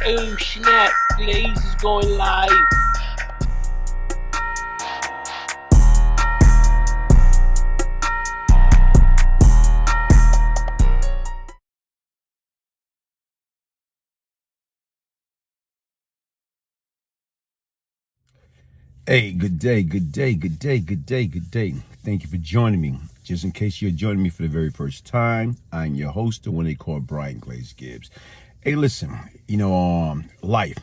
Oh snap, Glaze is going live. Hey, good day, good day, good day, good day, good day. Thank you for joining me. Just in case you're joining me for the very first time, I'm your host, the one they call Brian Glaze Gibbs. Hey, listen, life.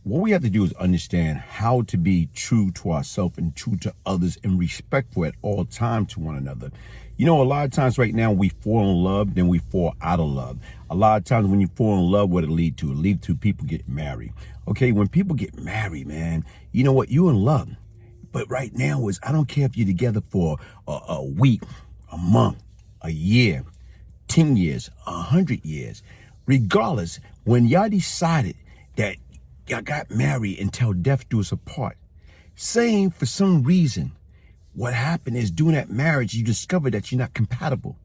What we have to do is understand how to be true to ourselves and true to others and respectful at all times to one another. A lot of times right now we fall in love, then we fall out of love. A lot of times when you fall in love, what it lead to? It lead to people get married. Okay, when people get married, man, you know what? You're in love. But right now is I don't care if you're together for a week, a month, a year, 10 years, 100 years. Regardless, when y'all decided that y'all got married until death do us apart, saying for some reason, what happened is during that marriage, you discover that you're not compatible,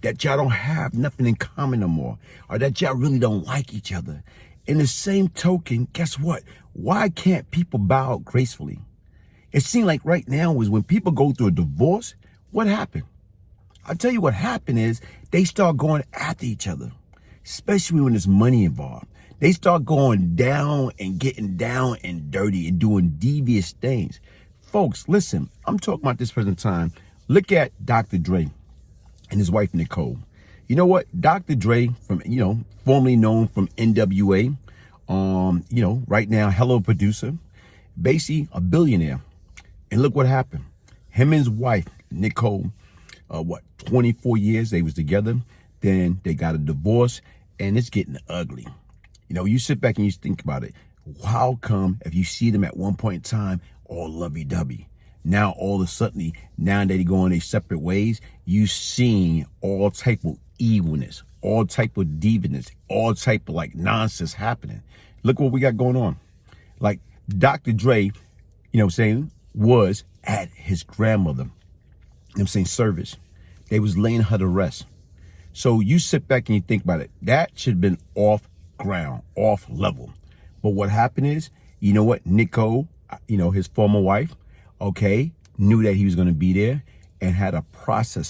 that y'all don't have nothing in common no more, or that y'all really don't like each other. In the same token, guess what? Why can't people bow out gracefully? It seems like right now is when people go through a divorce, what happened? I'll tell you what happened is they start going after each other, especially when there's money involved. They start going down and getting down and dirty and doing devious things. Folks, listen, I'm talking about this present time. Look at Dr. Dre and his wife, Nicole. You know what? Dr. Dre, from, formerly known from NWA, right now, hello producer, basically a billionaire. And look what happened. Him and his wife, Nicole, 24 years they was together. Then they got a divorce and it's getting ugly. You sit back and you think about it. How come if you see them at one point in time, all lovey-dovey, now all of a sudden, now that they go in their separate ways, you seeing all type of evilness, all type of deviance, all type of like nonsense happening. Look what we got going on. Like Dr. Dre, was at his grandmother, service. They was laying her to rest. So you sit back and you think about it. That should have been off ground, off level. But what happened is, Nicole, his former wife, knew that he was going to be there and had a process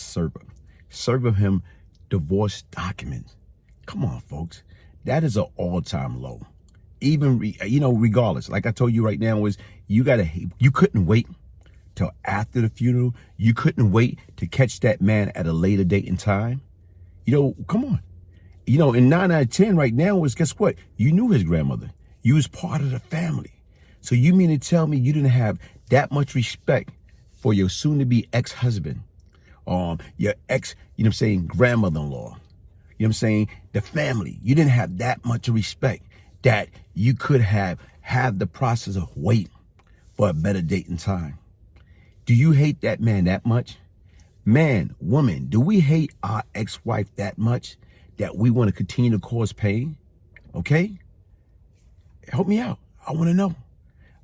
server him divorce documents. Come on, folks. That is an all-time low. Even, regardless, like I told you right now, is you couldn't wait till after the funeral. You couldn't wait to catch that man at a later date and time. Come on. In 9 out of 10 right now is, guess what? You knew his grandmother. You was part of the family. So you mean to tell me you didn't have that much respect for your soon-to-be ex-husband, your ex, grandmother-in-law, the family. You didn't have that much respect that you could have had the process of wait for a better date and time. Do you hate that man that much? Man, woman, do we hate our ex-wife that much that we want to continue to cause pain? Okay? Help me out. I want to know.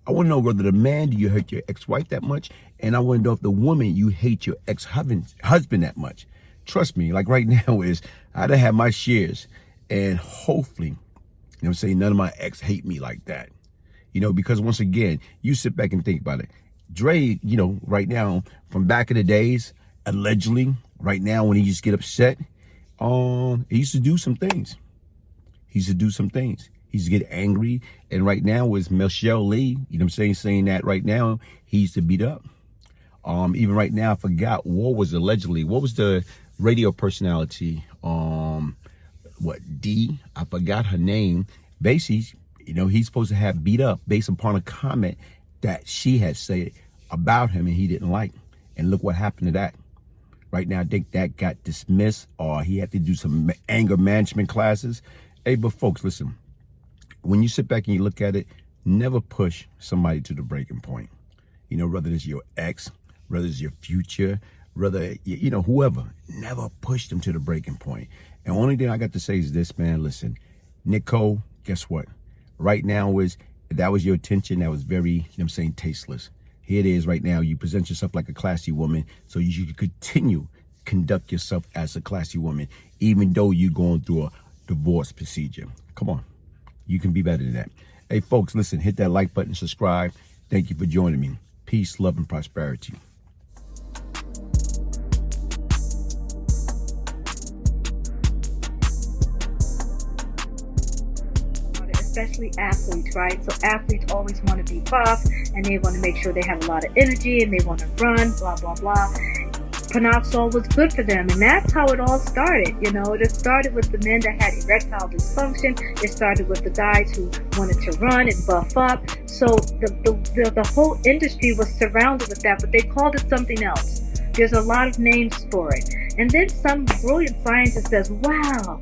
I want to know whether the man, do you hate your ex-wife that much? And I want to know if the woman, you hate your ex-husband that much. Trust me, like right now is, I done have my shares. And hopefully, none of my ex hate me like that. Because once again, you sit back and think about it. Dre, right now, from back in the days, allegedly, right now when he just get upset, he used to do some things. He used to get angry. And right now is Michelle Lee, saying that right now he used to beat up. Even right now, I forgot what was the radio personality, I forgot her name. Basically, he's supposed to have beat up based upon a comment that she had said about him and he didn't like. And look what happened to that. Right now, I think that got dismissed or he had to do some anger management classes. Hey, but folks, listen, when you sit back and you look at it, never push somebody to the breaking point. Whether it's your ex, whether it's your future, whether, whoever, never push them to the breaking point. And only thing I got to say is this, man, listen, Nicole, guess what? Right now that was your attention. That was very, tasteless. Here it is right now. You present yourself like a classy woman, so you should continue conduct yourself as a classy woman, even though you're going through a divorce procedure. Come on. You can be better than that. Hey, folks, listen, hit that like button, subscribe. Thank you for joining me. Peace, love, and prosperity. Especially athletes, right? So athletes always want to be buff, and they want to make sure they have a lot of energy, and they want to run, blah, blah, blah. Panoxol was good for them, and that's how it all started. You know, it started with the men that had erectile dysfunction. It started with the guys who wanted to run and buff up. So the whole industry was surrounded with that, but they called it something else. There's a lot of names for it. And then some brilliant scientist says, wow,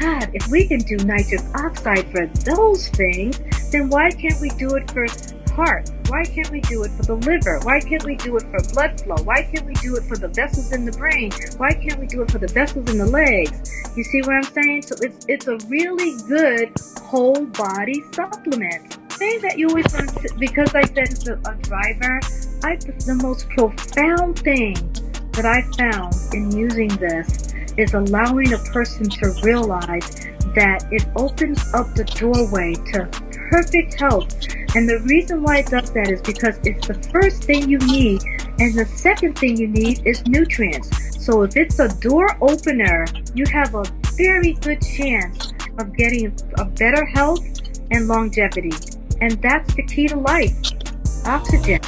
God, if we can do nitric oxide for those things, then why can't we do it for heart? Why can't we do it for the liver? Why can't we do it for blood flow? Why can't we do it for the vessels in the brain? Why can't we do it for the vessels in the legs? You see what I'm saying? So it's a really good whole body supplement. Saying that you always want to, because I said it's a driver, the most profound thing that I found in using this is allowing a person to realize that it opens up the doorway to perfect health. And the reason why it does that is because it's the first thing you need, and the second thing you need is nutrients. So if it's a door opener, you have a very good chance of getting a better health and longevity. And that's the key to life. Oxygen.